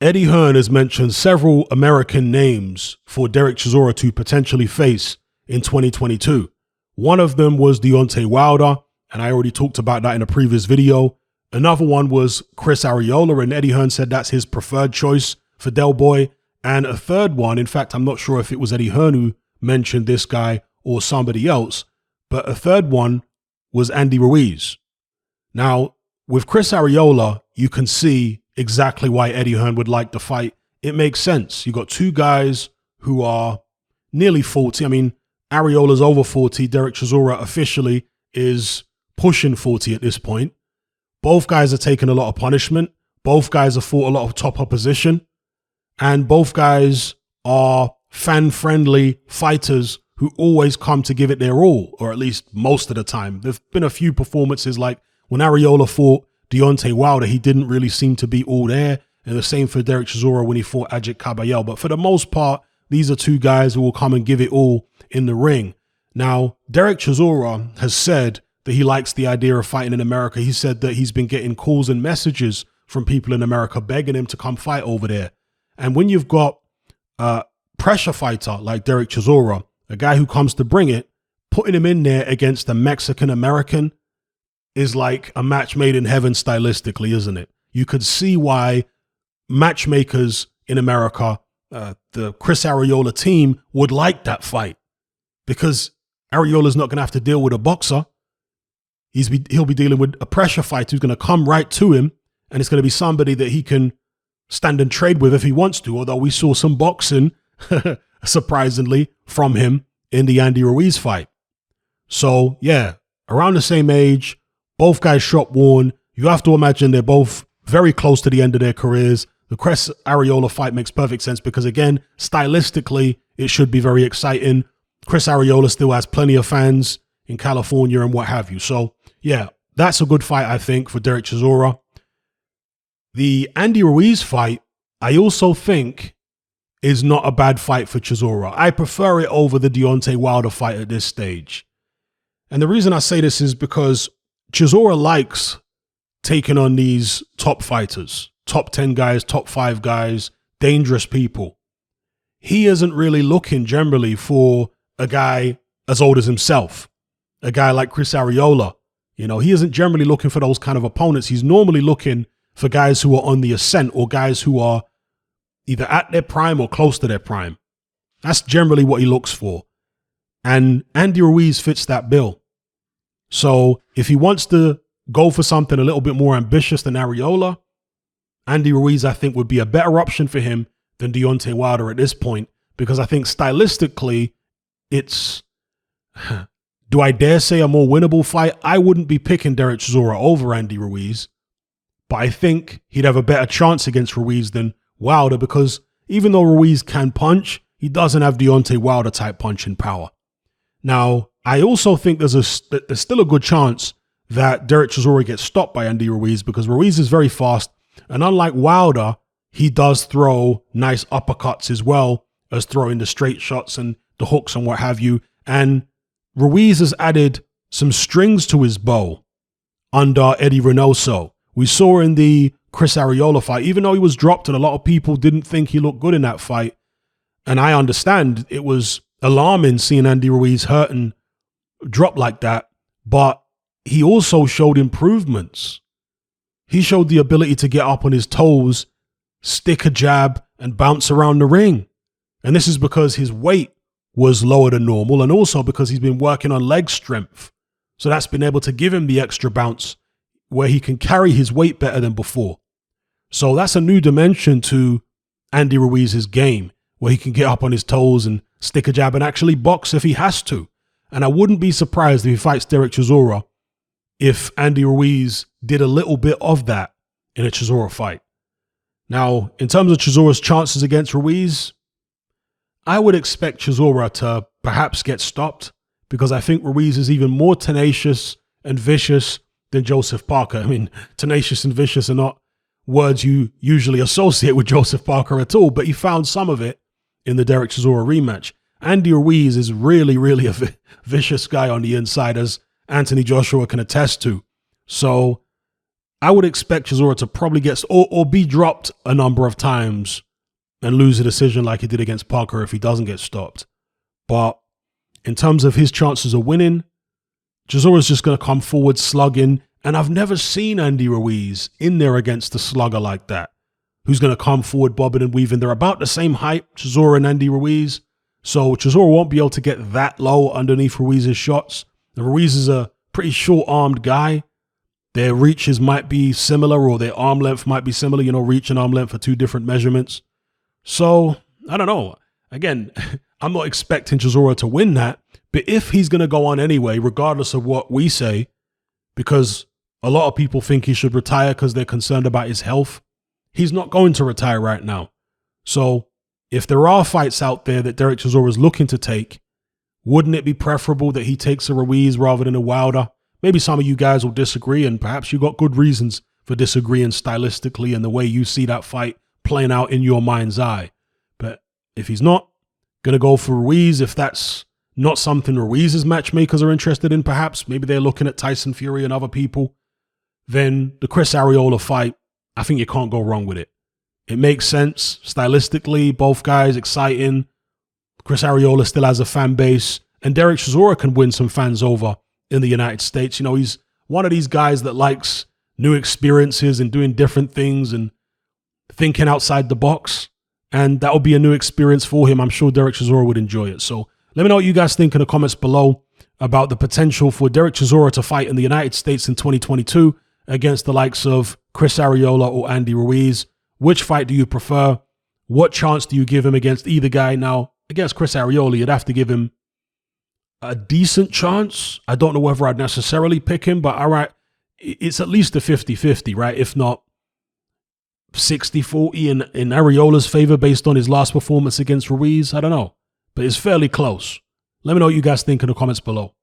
Eddie Hearn has mentioned several American names for Dereck Chisora to potentially face in 2022. One of them was Deontay Wilder, and I already talked about that in a previous video. Another one was Chris Arreola, and Eddie Hearn said that's his preferred choice for Del Boy. And a third one, in fact, I'm not sure if it was Eddie Hearn who mentioned this guy or somebody else, but a third one was Andy Ruiz. Now, with Chris Arreola, you can see exactly why Eddie Hearn would like the fight. It makes sense. You got two guys who are nearly 40. I mean, Areola's over 40. Dereck Chisora officially is pushing 40 at this point. Both guys are taking a lot of punishment. Both guys have fought a lot of top opposition. And both guys are fan-friendly fighters who always come to give it their all, or at least most of the time. There've been a few performances like when Areola fought Deontay Wilder, he didn't really seem to be all there. And the same for Dereck Chisora when he fought Ajit Kabayel. But for the most part, these are two guys who will come and give it all in the ring. Now, Dereck Chisora has said that he likes the idea of fighting in America. He said that he's been getting calls and messages from people in America begging him to come fight over there. And when you've got a pressure fighter like Dereck Chisora, a guy who comes to bring it, putting him in there against a Mexican-American is like a match made in heaven stylistically, isn't it? You could see why matchmakers in America, the Chris Arreola team, would like that fight, because Areola's not going to have to deal with a boxer. He'll be dealing with a pressure fighter who's going to come right to him, and it's going to be somebody that he can stand and trade with if he wants to, although we saw some boxing, surprisingly, from him in the Andy Ruiz fight. So, yeah, around the same age, both guys shot worn. You have to imagine they're both very close to the end of their careers. The Chris Arreola fight makes perfect sense because, again, stylistically, it should be very exciting. Chris Arreola still has plenty of fans in California and what have you. So, yeah, that's a good fight, I think, for Dereck Chisora. The Andy Ruiz fight, I also think, is not a bad fight for Chisora. I prefer it over the Deontay Wilder fight at this stage. And the reason I say this is because Chisora likes taking on these top fighters, top 10 guys, top 5 guys, dangerous people. He isn't really looking generally for a guy as old as himself, a guy like Chris Arreola. You know, he isn't generally looking for those kind of opponents. He's normally looking for guys who are on the ascent or guys who are either at their prime or close to their prime. That's generally what he looks for. And Andy Ruiz fits that bill. So if he wants to go for something a little bit more ambitious than Areola, Andy Ruiz, I think, would be a better option for him than Deontay Wilder at this point, because I think stylistically it's, do I dare say, a more winnable fight? I wouldn't be picking Dereck Chisora over Andy Ruiz, but I think he'd have a better chance against Ruiz than Wilder, because even though Ruiz can punch, he doesn't have Deontay Wilder type punching power. Now, I also think there's still a good chance that Dereck Chisora gets stopped by Andy Ruiz, because Ruiz is very fast, and unlike Wilder, he does throw nice uppercuts as well as throwing the straight shots and the hooks and what have you. And Ruiz has added some strings to his bow under Eddie Reynoso. We saw in the Chris Arreola fight, even though he was dropped and a lot of people didn't think he looked good in that fight, and I understand it was alarming seeing Andy Ruiz hurt and drop like that, but he also showed improvements. He showed the ability to get up on his toes, stick a jab, and bounce around the ring. And this is because his weight was lower than normal, and also because he's been working on leg strength. So that's been able to give him the extra bounce where he can carry his weight better than before. So that's a new dimension to Andy Ruiz's game, where he can get up on his toes and stick a jab and actually box if he has to. And I wouldn't be surprised if he fights Dereck Chisora if Andy Ruiz did a little bit of that in a Chisora fight. Now, in terms of Chisora's chances against Ruiz, I would expect Chisora to perhaps get stopped, because I think Ruiz is even more tenacious and vicious than Joseph Parker. I mean, tenacious and vicious are not words you usually associate with Joseph Parker at all, but he found some of it in the Dereck Chisora rematch. Andy Ruiz is really, really a vicious guy on the inside, as Anthony Joshua can attest to. So I would expect Chisora to probably get or be dropped a number of times and lose a decision like he did against Parker if he doesn't get stopped. But in terms of his chances of winning, Chisora's just going to come forward slugging. And I've never seen Andy Ruiz in there against a slugger like that, who's going to come forward bobbing and weaving. They're about the same height, Chisora and Andy Ruiz. So Chisora won't be able to get that low underneath Ruiz's shots. And Ruiz is a pretty short-armed guy. Their reaches might be similar, or their arm length might be similar. Reach and arm length are two different measurements. So, I don't know. Again, I'm not expecting Chisora to win that. But if he's going to go on anyway, regardless of what we say, because a lot of people think he should retire because they're concerned about his health, he's not going to retire right now. So, if there are fights out there that Dereck Chisora is looking to take, wouldn't it be preferable that he takes a Ruiz rather than a Wilder? Maybe some of you guys will disagree, and perhaps you got good reasons for disagreeing stylistically and the way you see that fight playing out in your mind's eye. But if he's not going to go for Ruiz, if that's not something Ruiz's matchmakers are interested in, perhaps, maybe they're looking at Tyson Fury and other people, then the Chris Arreola fight, I think you can't go wrong with it. It makes sense stylistically, both guys exciting. Chris Arreola still has a fan base, and Dereck Chisora can win some fans over in the United States. He's one of these guys that likes new experiences and doing different things and thinking outside the box. And that will be a new experience for him. I'm sure Dereck Chisora would enjoy it. So let me know what you guys think in the comments below about the potential for Dereck Chisora to fight in the United States in 2022 against the likes of Chris Arreola or Andy Ruiz. Which fight do you prefer? What chance do you give him against either guy? Now, against Chris Arreola, you'd have to give him a decent chance. I don't know whether I'd necessarily pick him, but all right, it's at least a 50-50, right? If not 60-40 in Areola's favor based on his last performance against Ruiz. I don't know, but it's fairly close. Let me know what you guys think in the comments below.